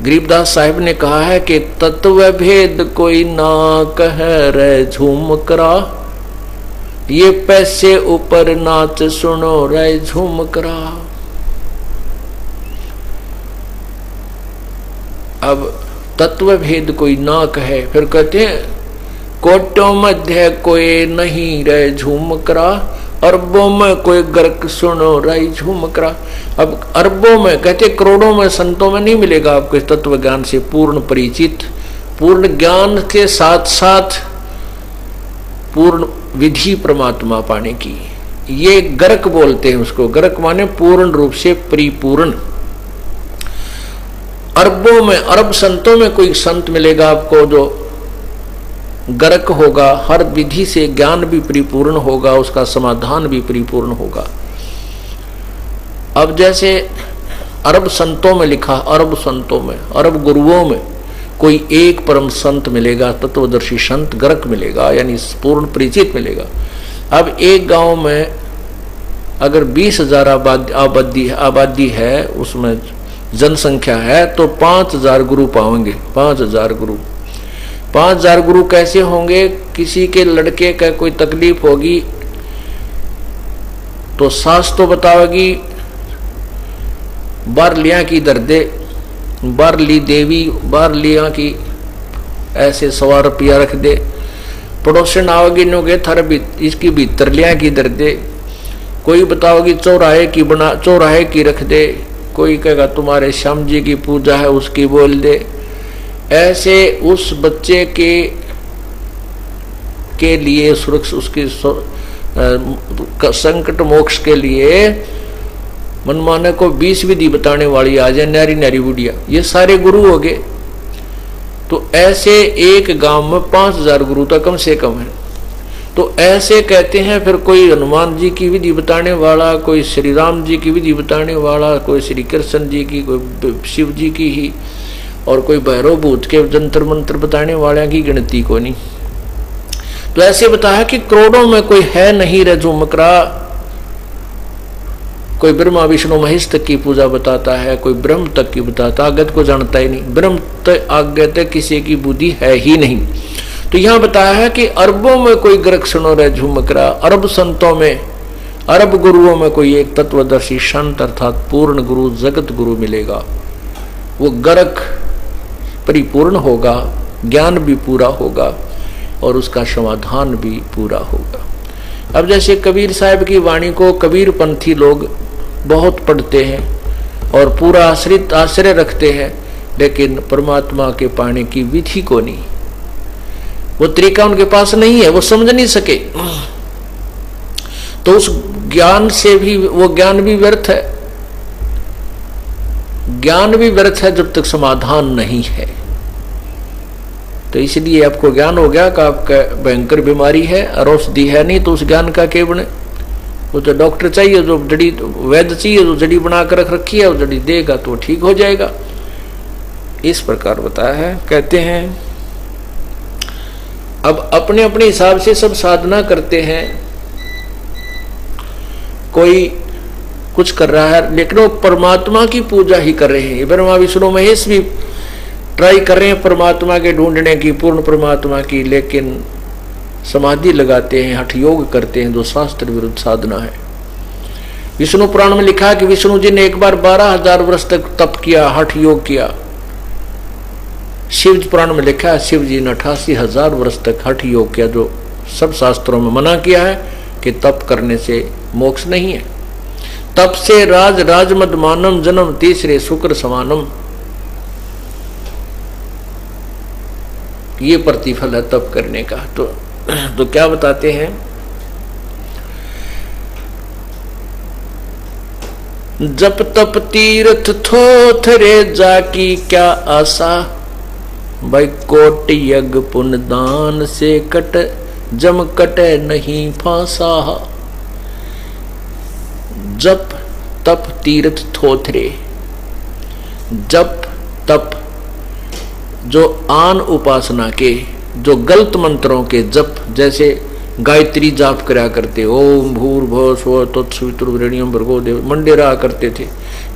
गरीबदास साहिब ने कहा है कि तत्व भेद कोई ना कह रे झूम करा, ये पैसे ऊपर नाच सुनो रे झूम करा। अब तत्व भेद कोई ना कहे, फिर कहते हैं कोटों मध्य कोई नहीं रे झूम करा, अरबों में कोई गर्क सुनो रे झूम करा। अब अरबों में कहते करोड़ों में संतों में नहीं मिलेगा आपको तत्व ज्ञान से पूर्ण परिचित, पूर्ण ज्ञान के साथ साथ पूर्ण विधि परमात्मा पाने की। ये गर्क बोलते हैं उसको, गर्क माने पूर्ण रूप से परिपूर्ण। अरबों में, अरब संतों में कोई संत मिलेगा आपको जो गर्क होगा, हर विधि से ज्ञान भी परिपूर्ण होगा, उसका समाधान भी परिपूर्ण होगा। अब जैसे अरब संतों में लिखा, अरब संतों में, अरब गुरुओं में कोई एक परम संत मिलेगा, तत्वदर्शी संत गर्क मिलेगा, यानी पूर्ण परिचित मिलेगा। अब एक गांव में अगर 20,000 आबादी है, उसमें जनसंख्या है, तो 5,000 गुरु पाएंगे। 5,000 गुरु, 5,000 गुरु कैसे होंगे? किसी के लड़के का कोई तकलीफ होगी तो सास तो बतावेगी बारलिया की दर्दे, बारली देवी बारलिया की ऐसे 100 रुपया रख दे। पड़ोसन आओगी नोगे थर भी इसकी भीतर लिया की दर्दे, कोई बताओगी चौराहे की रख दे, कोई कहेगा तुम्हारे श्याम जी की पूजा है उसकी बोल दे। ऐसे उस बच्चे के लिए सुरक्षा, उसकी संकट मोक्ष के लिए मनमाने को 20 विधि बताने वाली आ जाए, नारी नारी बुढ़िया, ये सारे गुरु हो गए। तो ऐसे एक गांव में 5,000 गुरु तो कम से कम है। तो ऐसे कहते हैं। फिर कोई हनुमान जी की विधि बताने वाला, कोई श्री राम जी की विधि बताने वाला, कोई श्री कृष्ण जी की, कोई शिव जी की ही, और कोई भैरव भूत के जंतर मंत्र बताने वाले की गिनती को नहीं। तो ऐसे बताया कि करोड़ों में कोई है नहीं रे झुमकरा। कोई ब्रह्मा विष्णु महेश तक की पूजा बताता है, कोई ब्रह्म तक की बताता, आगे को जानता ही नहीं। ब्रह्म तक आगे तक किसी की बुद्धि है ही नहीं। तो यहां बताया है कि अरबों में कोई गर्क सुनो रे झुमकरा, अरब संतों में, अरब गुरुओं में कोई एक तत्वदर्शी संत अर्थात पूर्ण गुरु, जगत गुरु मिलेगा। वो गर्क परिपूर्ण होगा, ज्ञान भी पूरा होगा और उसका समाधान भी पूरा होगा। अब जैसे कबीर साहब की वाणी को कबीर पंथी लोग बहुत पढ़ते हैं और पूरा आश्रय रखते हैं, लेकिन परमात्मा के पाने की विधि को नहीं, वो तरीका उनके पास नहीं है, वो समझ नहीं सके। तो उस ज्ञान से भी, वो ज्ञान भी व्यर्थ है, ज्ञान भी व्यर्थ है जब तक समाधान नहीं है। तो इसलिए आपको ज्ञान हो गया कि आपका भयंकर बीमारी है और औषधि है नहीं, तो उस ज्ञान का क्या बने? वो तो डॉक्टर चाहिए, जो जड़ी वैद्य चाहिए, जो जड़ी बना कर रख रखी है, वो जड़ी देगा तो ठीक हो जाएगा। इस प्रकार बताया है। कहते हैं अब अपने अपने हिसाब से सब साधना करते हैं, कोई कुछ कर रहा है, लेकिन वो परमात्मा की पूजा ही कर रहे हैं। ब्रह्मा विष्णु महेश भी ट्राई कर रहे हैं परमात्मा के ढूंढने की, पूर्ण परमात्मा की, लेकिन समाधि लगाते हैं, हठ योग करते हैं, जो शास्त्र विरुद्ध साधना है। विष्णु पुराण में लिखा है कि विष्णु जी ने एक बार 12,000 वर्ष तक तप किया, हठ योग किया। शिव पुराण में लिखा है शिव जी ने 88,000 वर्ष तक हठ योग किया, जो सब शास्त्रों में मना किया है कि तप करने से मोक्ष नहीं है। तप से राज मद मानम, जन्म तीसरे शुक्र समानम, ये प्रतिफल है तप करने का। तो क्या बताते हैं? जप तप तीर्थ थोथरे जाकी क्या आशा, भाई कोट यज्ञ पुण्य दान से कट जम कटे नहीं फांसा। जप तप तीर्थ थोथरे, जप तप जो आन उपासना के, जो गलत मंत्रों के जप, जैसे गायत्री जाप करा करते, ओम भूर्भुवः स्वः तत्सवितुर्वरेण्यं भर्गो देवो, मंडे रहा करते थे।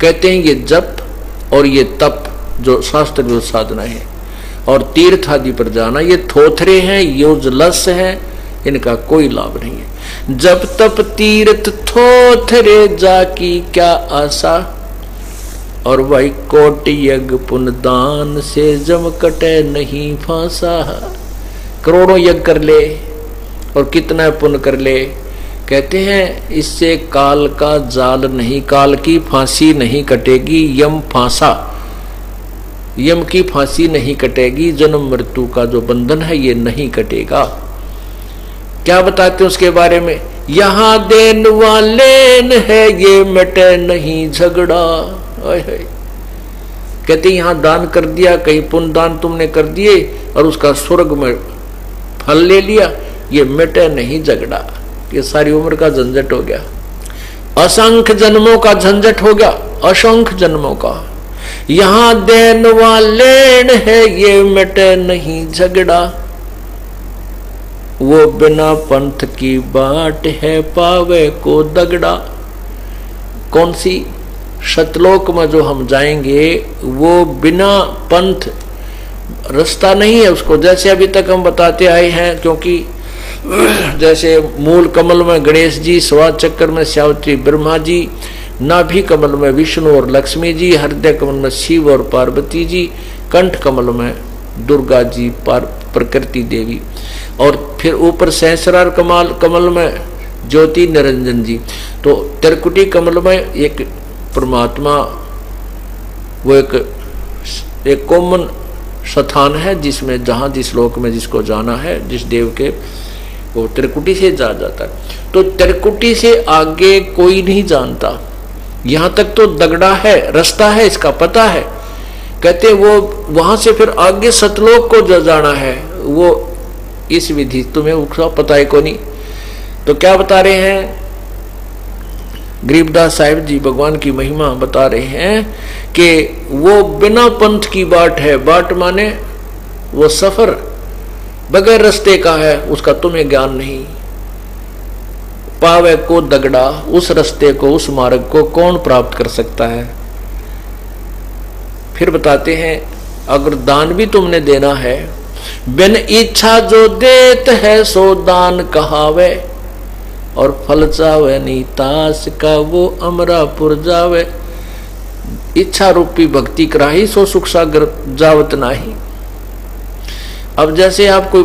कहते हैं ये जप और ये तप जो शास्त्र जो साधना है। और तीर्थ आदि पर जाना ये थोथरे हैं, यूजलेस है, इनका कोई लाभ नहीं है। जब तप तीर्थ थोथरे जाकी क्या आशा, और वही कोटि यज्ञ पुण्य दान से जम कटे नहीं फांसा। करोड़ों यज्ञ कर ले और कितना पुण्य कर ले, कहते हैं इससे काल का जाल नहीं, काल की फांसी नहीं कटेगी, यम फांसा, यम की फांसी नहीं कटेगी, जन्म मृत्यु का जो बंधन है ये नहीं कटेगा। क्या बताते हैं उसके बारे में, यहां देन वाले है ये मिटे नहीं झगड़ा। कहते यहां दान कर दिया, कहीं पुण्य दान तुमने कर दिए और उसका स्वर्ग में फल ले लिया, ये मिटे नहीं झगड़ा, ये सारी उम्र का झंझट हो गया, असंख्य जन्मों का झंझट हो गया, असंख्य जन्मों का। यहां देन वाले है ये मिटे नहीं झगड़ा, वो बिना पंथ की बाट है पावे को दगड़ा। कौन सी सतलोक में जो हम जाएंगे वो बिना पंथ रास्ता नहीं है उसको, जैसे अभी तक हम बताते आए हैं। क्योंकि जैसे मूल कमल में गणेश जी, स्वाद चक्र में सावित्री ब्रह्मा जी, नाभि कमल में विष्णु और लक्ष्मी जी, हृदय कमल में शिव और पार्वती जी, कंठ कमल में दुर्गा जी प्रकृति देवी, और फिर ऊपर सहस्रार कमल में ज्योति निरंजन जी। तो त्रिकुटी कमल में एक परमात्मा, वो एक कॉमन स्थान है जिसमें जहाँ जिस लोक में जिसको जाना है, जिस देव के, वो त्रिकुटी से जा जाता है। तो त्रिकुटी से आगे कोई नहीं जानता, यहाँ तक तो दगड़ा है, रास्ता है, इसका पता है। कहते वो वहां से फिर आगे सतलोक को जाना है, वो इस विधि तुम्हें उसका पता है को नहीं। तो क्या बता रहे हैं गरीबदास साहिब जी, भगवान की महिमा बता रहे हैं कि वो बिना पंथ की बाट है, बाट माने वो सफर बगैर रास्ते का है, उसका तुम्हें ज्ञान नहीं। पावे को दगड़ा, उस रास्ते को, उस मार्ग को कौन प्राप्त कर सकता है। फिर बताते हैं अगर दान भी तुमने देना है, बिन इच्छा जो देत है सो दान कहावे, और फल चावे नहीं तास का वो अमरापुर जावे। इच्छा रूपी भक्ति कराही सो सुख सागर जावत नाही। अब जैसे आप कोई,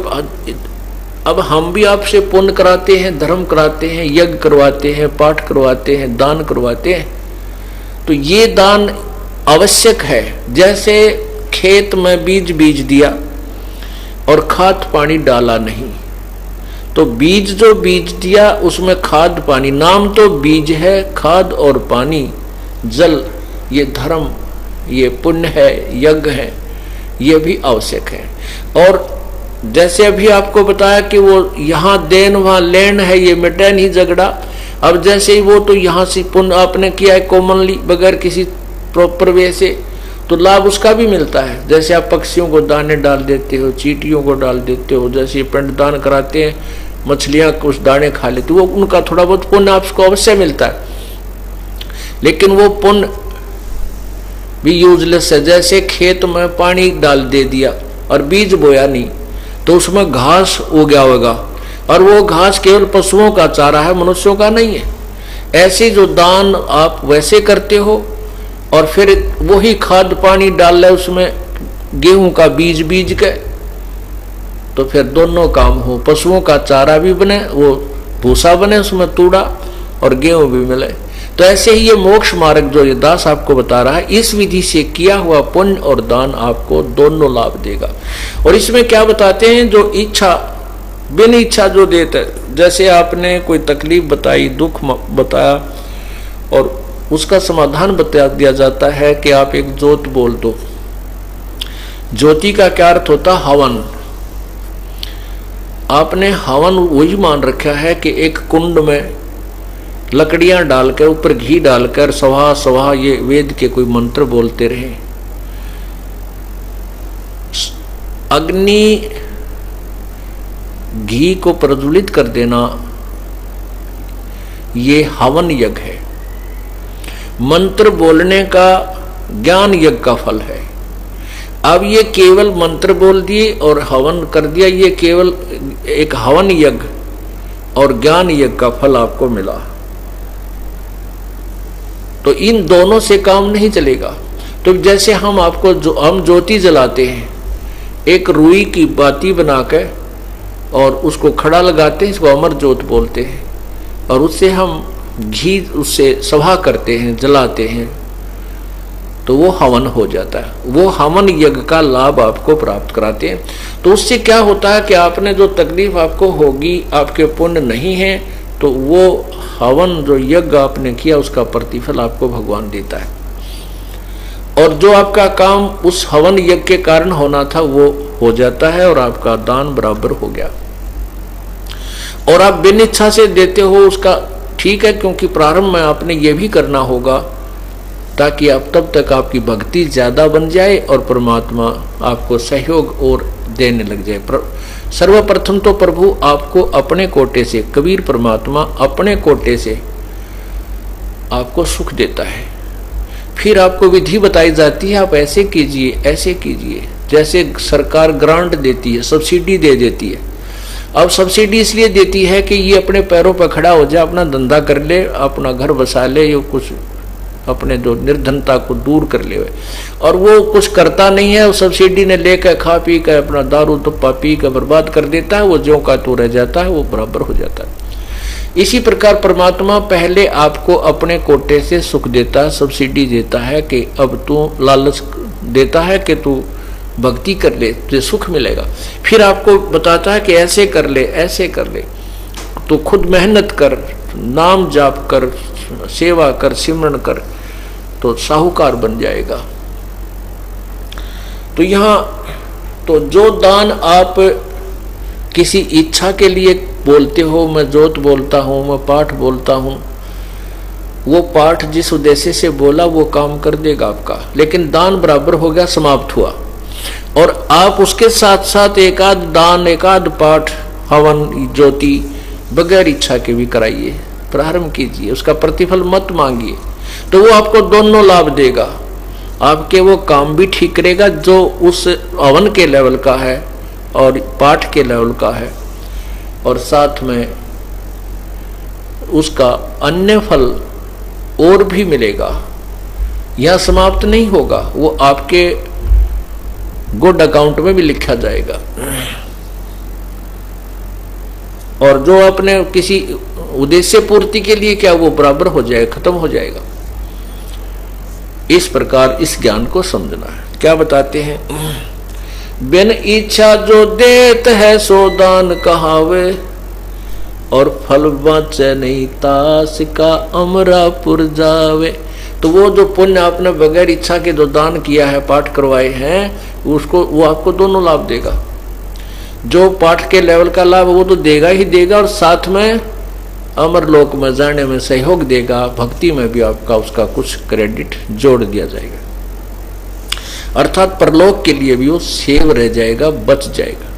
अब हम भी आपसे पुण्य कराते हैं, धर्म कराते हैं, यज्ञ करवाते हैं, पाठ करवाते हैं, दान करवाते हैं, तो ये दान आवश्यक है। जैसे खेत में बीज दिया और खाद पानी डाला नहीं, तो बीज जो बीज दिया उसमें खाद पानी, नाम तो बीज है, खाद और पानी, जल, ये धर्म, ये पुण्य है, यज्ञ है, ये भी आवश्यक है। और जैसे अभी आपको बताया कि वो यहाँ देन वहां लेन है, ये मिटे नहीं झगड़ा। अब जैसे ही वो तो यहाँ से पुण्य आपने किया है कॉमनली, बगैर किसी प्रॉपर वे से, तो लाभ उसका भी मिलता है। जैसे आप पक्षियों को दाने डाल देते हो, चींटियों को डाल देते हो, जैसे पिंडदान कराते हैं, मछलियां कुछ दाने खा लेती, वो उनका थोड़ा बहुत पुण्य आपको अवश्य मिलता है। लेकिन वो पुण्य भी यूजलेस है। जैसे खेत में पानी डाल दे दिया और बीज बोया नहीं, तो उसमें घास उग गया होगा, और वो घास केवल पशुओं का चारा है, मनुष्यों का नहीं है। ऐसे जो दान आप वैसे करते हो, और फिर वही खाद पानी डाल ले उसमें गेहूं का बीज के, तो फिर दोनों काम हो, पशुओं का चारा भी बने, वो भूसा बने उसमें तूड़ा, और गेहूं भी मिले। तो ऐसे ही ये मोक्ष मार्ग जो ये दास आपको बता रहा है, इस विधि से किया हुआ पुण्य और दान आपको दोनों लाभ देगा। और इसमें क्या बताते हैं, जो इच्छा बिन इच्छा जो देते, जैसे आपने कोई तकलीफ बताई, दुख बताया, और उसका समाधान बता दिया जाता है कि आप एक जोत बोल दो। ज्योति का क्या अर्थ होता? हवन। आपने हवन वही मान रखा है कि एक कुंड में लकड़ियां डालकर, ऊपर घी डालकर स्वाहा स्वाहा ये वेद के कोई मंत्र बोलते रहे। अग्नि घी को प्रज्वलित कर देना, ये हवन यज्ञ है। मंत्र बोलने का ज्ञान यज्ञ का फल है। अब ये केवल मंत्र बोल दिए और हवन कर दिया, ये केवल एक हवन यज्ञ और ज्ञान यज्ञ का फल आपको मिला। तो इन दोनों से काम नहीं चलेगा। तो जैसे हम आपको हम ज्योति जलाते हैं, एक रुई की बाती बनाकर और उसको खड़ा लगाते हैं, इसको अमर ज्योत बोलते हैं, और उससे हम घी उससे सभा करते हैं, जलाते हैं, तो वो हवन हो जाता है। वो हवन यज्ञ का लाभ आपको प्राप्त कराते हैं। तो उससे क्या होता है कि आपने जो तकलीफ आपको होगी, आपके पुण्य नहीं है, तो वो हवन जो यज्ञ आपने किया उसका प्रतिफल आपको भगवान देता है। और जो आपका काम उस हवन यज्ञ के कारण होना था वो हो जाता है और आपका दान बराबर हो गया। और आप बिन इच्छा से देते हो उसका ठीक है, क्योंकि प्रारंभ में आपने ये भी करना होगा ताकि आप तब तक आपकी भक्ति ज्यादा बन जाए और परमात्मा आपको सहयोग और देने लग जाए। सर्वप्रथम तो प्रभु आपको अपने कोटे से, कबीर परमात्मा अपने कोटे से आपको सुख देता है। फिर आपको विधि बताई जाती है, आप ऐसे कीजिए, ऐसे कीजिए। जैसे सरकार ग्रांट देती है, सब्सिडी दे देती है। अब सब्सिडी इसलिए देती है कि ये अपने पैरों पर खड़ा हो जाए, अपना धंधा कर ले, अपना घर बसा ले, ये कुछ अपने जो निर्धनता को दूर कर ले। और वो कुछ करता नहीं है, सब्सिडी ने लेकर खा पी कर अपना दारू तुप्पा पी कर बर्बाद कर देता है, वो ज्यों का तो रह जाता है, वो बराबर हो जाता है। इसी प्रकार परमात्मा पहले आपको अपने कोटे से सुख देता है, सब्सिडी देता है कि अब तू लालच देता है कि तू भक्ति कर ले, तुझे सुख मिलेगा। फिर आपको बताता है कि ऐसे कर ले, ऐसे कर ले, तो खुद मेहनत कर, नाम जाप कर, सेवा कर, सिमरन कर, तो साहूकार बन जाएगा। तो यहाँ तो जो दान आप किसी इच्छा के लिए बोलते हो, मैं जोत बोलता हूँ, मैं पाठ बोलता हूँ, वो पाठ जिस उद्देश्य से बोला वो काम कर देगा आपका, लेकिन दान बराबर हो गया, समाप्त हुआ। और आप उसके साथ साथ एक आध दान, एक आध पाठ, हवन, ज्योति बगैर इच्छा के भी कराइए, प्रारंभ कीजिए, उसका प्रतिफल मत मांगिए, तो वो आपको दोनों लाभ देगा। आपके वो काम भी ठीक करेगा जो उस हवन के लेवल का है और पाठ के लेवल का है, और साथ में उसका अन्य फल और भी मिलेगा। यह समाप्त नहीं होगा, वो आपके गुड अकाउंट में भी लिखा जाएगा। और जो आपने किसी उद्देश्य पूर्ति के लिए क्या, वो बराबर हो जाएगा, खत्म हो जाएगा। इस प्रकार इस ज्ञान को समझना है। क्या बताते हैं? बिन इच्छा जो देत है सो दान कहावे, और फल बचे नहीं तास का अमरापुर जावे। तो वो जो पुण्य आपने बगैर इच्छा के जो दान किया है, पाठ करवाए हैं, उसको वो आपको दोनों लाभ देगा। जो पाठ के लेवल का लाभ वो तो देगा ही देगा, और साथ में अमर लोक में जाने में सहयोग देगा। भक्ति में भी आपका उसका कुछ क्रेडिट जोड़ दिया जाएगा, अर्थात परलोक के लिए भी वो सेव रह जाएगा, बच जाएगा।